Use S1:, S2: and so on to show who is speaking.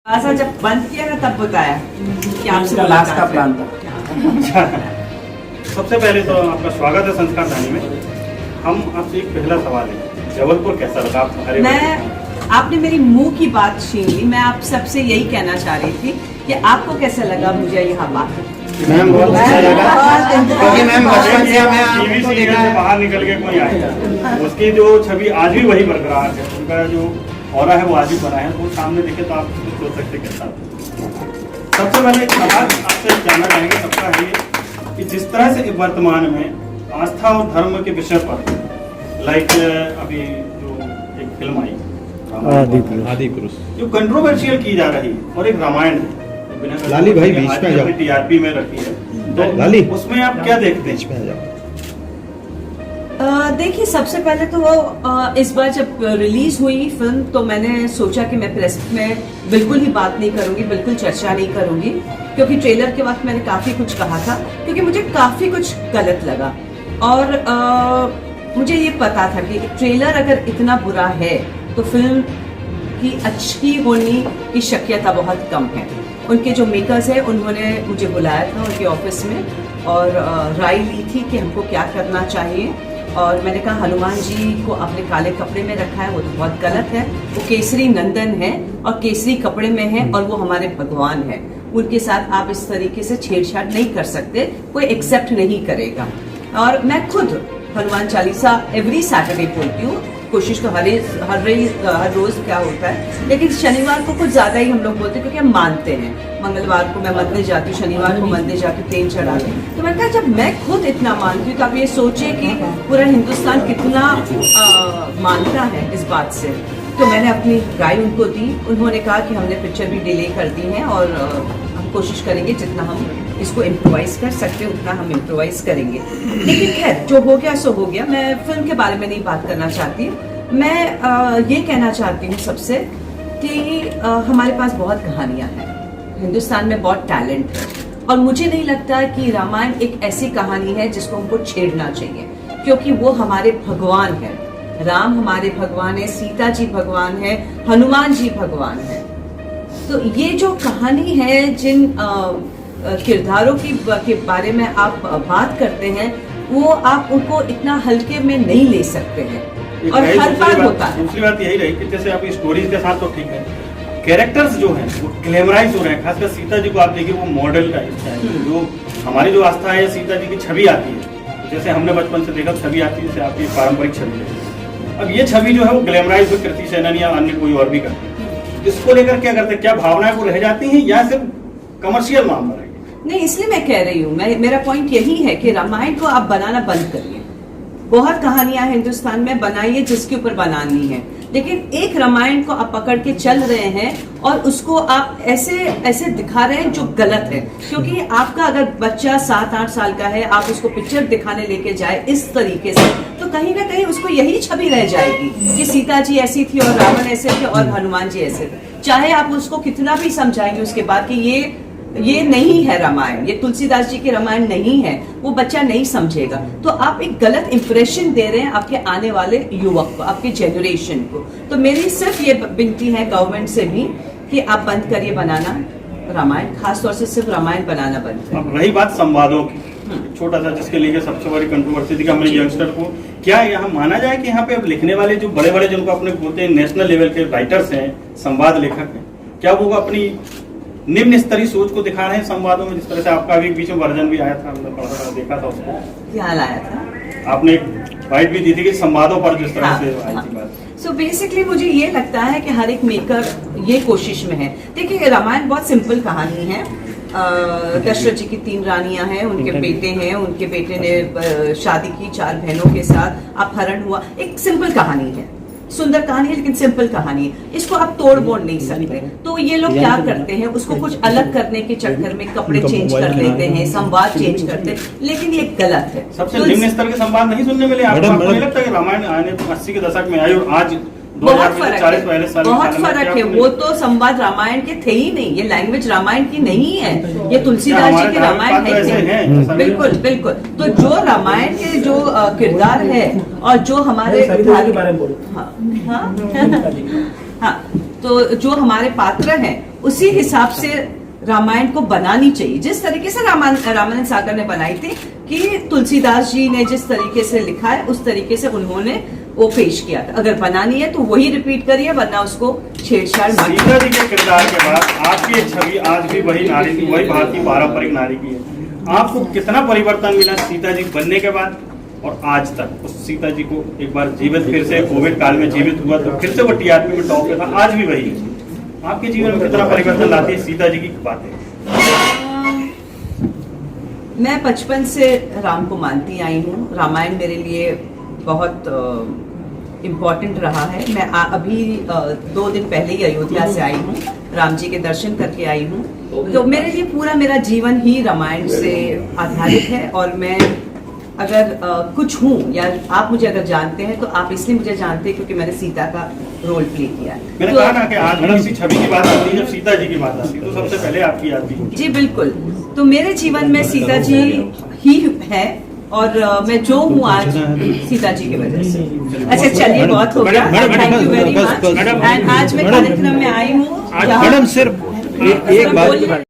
S1: ऐसा जब बंद किया ना तब बताया कि आपसे
S2: लास्ट का प्लान था।
S3: सबसे पहले तो आपका स्वागत है संस्कार धानी में। हम आपसे एक पहला सवाल है, जबलपुर कैसा लगा आप हमारे?
S1: आपने मेरी मुंह की बात छीन ली। मैं आप सबसे यही कहना चाह रही थी कि आपको कैसा लगा मुझे यहाँ बात।
S2: मैम बहुत अच्छा लगा क्योंकि मैम बचपन से हमें
S3: टीवी
S2: आपको
S3: सीरियल
S2: देखा
S3: से बाहर निकल के कोई आएगा, उसकी जो छवि आज भी वही बरकरार है, उनका जो ऑरा है वो आज भी बना है। वो सामने देखे तो आप कुछ सोच सकते कैसा। सबसे पहले एक सवाल आपसे जानना चाहेंगे, सबका है ये कि जिस तरह से वर्तमान में आस्था और धर्म के विषय पर लाइक अभी जो एक फिल्म आई
S4: आदि पुरुष
S3: जो कंट्रोवर्शियल की जा रही है, और एक रामायण है
S4: लाली भाई बीच में आ जाओ।
S3: टीआरपी में रखी है, तो
S4: लाली
S3: उसमें आप क्या देखते हैं?
S4: बीच में आ जाओ।
S1: देखिए, सबसे पहले तो इस बार जब रिलीज हुई फिल्म तो मैंने सोचा कि मैं प्रेस में बिल्कुल ही बात नहीं करूंगी, बिल्कुल चर्चा नहीं करूंगी, क्योंकि ट्रेलर के वक्त मैंने काफी कुछ कहा था, क्योंकि मुझे काफी कुछ गलत लगा। और मुझे ये पता था कि ट्रेलर अगर इतना बुरा है तो फिल्म की अच्छी होने की शक्यता बहुत कम है। उनके जो मेकर्स हैं उन्होंने मुझे बुलाया था उनके ऑफिस में और राय ली थी कि हमको क्या करना चाहिए। और मैंने कहा हनुमान जी को आपने काले कपड़े में रखा है, वो तो बहुत गलत है। वो केसरी नंदन है और केसरी कपड़े में है और वो हमारे भगवान है। उनके साथ आप इस तरीके से छेड़छाड़ नहीं कर सकते, कोई एक्सेप्ट नहीं करेगा। और मैं खुद हनुमान चालीसा एवरी सैटरडे बोलती हूँ, कोशिश तो हर रोज क्या होता है, लेकिन शनिवार को कुछ ज्यादा ही हम लोग बोलते हैं क्योंकि हम मानते हैं। मंगलवार को मैं मंदिर जाती हूँ, शनिवार को मंदिर जाती हूँ, तेल चढ़ाती हूँ। तो मैंने कहा जब मैं खुद इतना मानती हूँ तो आप ये सोचिए कि पूरा हिंदुस्तान कितना मानता है इस बात से। तो मैंने अपनी राय उनको दी। उन्होंने कहा कि हमने पिक्चर भी डिले कर दी है और हम कोशिश करेंगे जितना हम इसको इम्प्रोवाइज कर सकते हैं उतना हम इम्प्रोवाइज करेंगे। लेकिन खैर जो हो गया सो हो गया। मैं फिल्म के बारे में नहीं बात करना चाहती। मैं ये कहना चाहती हूँ सबसे कि हमारे पास बहुत कहानियाँ हैं, हिंदुस्तान में बहुत टैलेंट है, और मुझे नहीं लगता कि रामायण एक ऐसी कहानी है जिसको हमको छेड़ना चाहिए, क्योंकि वो हमारे भगवान है। राम हमारे भगवान है, सीता जी भगवान है, हनुमान जी भगवान है। तो ये जो कहानी है, जिन किरदारों के बारे में आप बात करते हैं, वो आप उनको इतना हल्के में नहीं ले सकते हैं, और हर बार होता है।
S3: दूसरी बात यही रही कि जैसे आप स्टोरीज के साथ तो ठीक है, कैरेक्टर्स जो हैं वो ग्लैमराइज हो रहे हैं। खासकर सीता जी को आप देखिए, वो मॉडल का जो हमारी जो आस्था है, सीता जी की छवि आती है, जैसे हमने बचपन से देखा छवि आती है, जैसे आपकी पारंपरिक छवि है। अब ये छवि जो है वो ग्लैमराइज हो कृति सेनन या अन्य कोई और भी करते हैं। इसको लेकर क्या करते हैं? क्या भावनाएं वो रह जाती हैं या सिर्फ कमर्शियल मामला है?
S1: नहीं, इसलिए मैं कह रही हूँ, मेरा पॉइंट यही है कि रामायण को आप बनाना बंद करिए। बहुत कहानियां हिंदुस्तान में बनाइए जिसके ऊपर बनानी है, लेकिन एक रामायण को आप पकड़ के चल रहे हैं और उसको आप ऐसे दिखा रहे हैं जो गलत है। क्योंकि आपका अगर बच्चा 7-8 साल का है, आप उसको पिक्चर दिखाने लेके जाए इस तरीके से, तो कहीं ना कहीं उसको यही छवि रह जाएगी कि सीता जी ऐसी थी और रावण ऐसे थे और हनुमान जी ऐसे थे। चाहे आप उसको कितना भी समझाएंगे उसके बाद कि ये नहीं है रामायण, ये तुलसीदास जी की रामायण नहीं है, वो बच्चा नहीं समझेगा। तो आप एक गलत इंप्रेशन दे रहे हैं आपके आने वाले युवक को, आपके जनरेशन को। तो मेरी सिर्फ ये विनती है गवर्नमेंट से भी कि आप बंद करिए बनाना रामायण, खासतौर से सिर्फ रामायण बनाना बंद करिए।
S3: अब रही बात संवादों की, छोटा सा जिसके लिए सबसे बड़ी कंट्रोवर्सी थी कि हमारे यंगस्टर को क्या यहाँ माना जाए कि यहाँ पे अब लिखने वाले जो बड़े बड़े जिनको अपने बोलते हैं नेशनल लेवल के राइटर्स हैं, संवाद लेखक हैं, क्या वो अपनी निम्न स्तरीय सोच को दिखा रहे हैं संवादों में? जिस तरह से आपका भी बीच में वर्जन भी आया था, हमने पढ़ा देखा था उसको,
S1: क्या लाया था
S3: आपने एक बाइट भी दी थी कि संवादों पर जिस तरह से आई थी बात।
S1: सो बेसिकली मुझे ये लगता है कि हर एक मेकर ये कोशिश में है। देखिए, रामायण बहुत सिंपल कहानी है। दशरथ जी की 3 रानियां हैं, उनके बेटे हैं, उनके बेटे ने शादी की 4 बहनों के साथ, अपहरण हुआ। एक सिंपल कहानी है, सुंदर कहानी है, लेकिन सिंपल कहानी है। इसको आप तोड़ मोड़ नहीं सकते। तो ये लोग क्या करते हैं, उसको कुछ अलग करने के चक्कर में कपड़े चेंज कर देते हैं, संवाद चेंज करते हैं, लेकिन ये गलत है।
S3: सबसे निम्न स्तर के संवाद नहीं सुनने मिले आपको? नहीं लगता कि रामायण आने 80 के दशक में आई और आज
S1: बहुत फर्क है। वो तो संवाद रामायण के थे ही नहीं, ये लैंग्वेज रामायण की नहीं है, ये तुलसीदास जी के रामायण है। बिल्कुल बिल्कुल। तो जो रामायण के जो किरदार है और जो हमारे हाँ, तो जो हमारे पात्र हैं उसी हिसाब से रामायण को बनानी चाहिए, जिस तरीके से रामानंद सागर ने बनाई थी कि तुलसीदास जी ने जिस तरीके से लिखा है उस तरीके से उन्होंने वो पेश किया था। अगर बनानी है तो वही रिपीट करिए, वरना उसको छेड़छाड़ मत करिए।
S3: सीता जी के किरदार के बाद आपकी छवि आज भी वही नारी की, वही भारतीय पारंपरिक नारी की है। आपको कितना परिवर्तन मिला सीता जी बनने के बाद और आज तक? उस सीता जी को एक बार जीवित, फिर से कोविड काल में जीवित हुआ तो फिर से वो टीआरपी में टॉप पे था, आज भी वही है। आपके जीवन में कितना परिवर्तन लाती है सीता जी की बातें?
S1: मैं बचपन से राम को मानती आई हूँ। रामायण मेरे लिए बहुत इम्पोर्टेंट रहा है। मैं अभी 2 दिन पहले ही अयोध्या से आई हूँ, राम जी के दर्शन करके आई हूँ। तो मेरे लिए पूरा मेरा जीवन ही रामायण से आधारित है। और मैं अगर कुछ हूँ या आप मुझे अगर जानते हैं तो आप इसलिए मुझे जानते हैं क्योंकि मैंने सीता का रोल प्ले किया है।
S3: मैंने कहा ना कि आज मैडम सी छवि की बात आती है, जब सीता जी की बात आती है तो सबसे पहले आपकी आती है।
S1: जी बिल्कुल। तो मेरे जीवन में सीता जी ही है और मैं जो हूँ आज सीता जी की वजह से। अच्छा चलिए, बहुत हो गया। Thank you very much. And आज मैं कार्यक्रम में आई हूँ।
S2: मैडम सिर्फ एक बात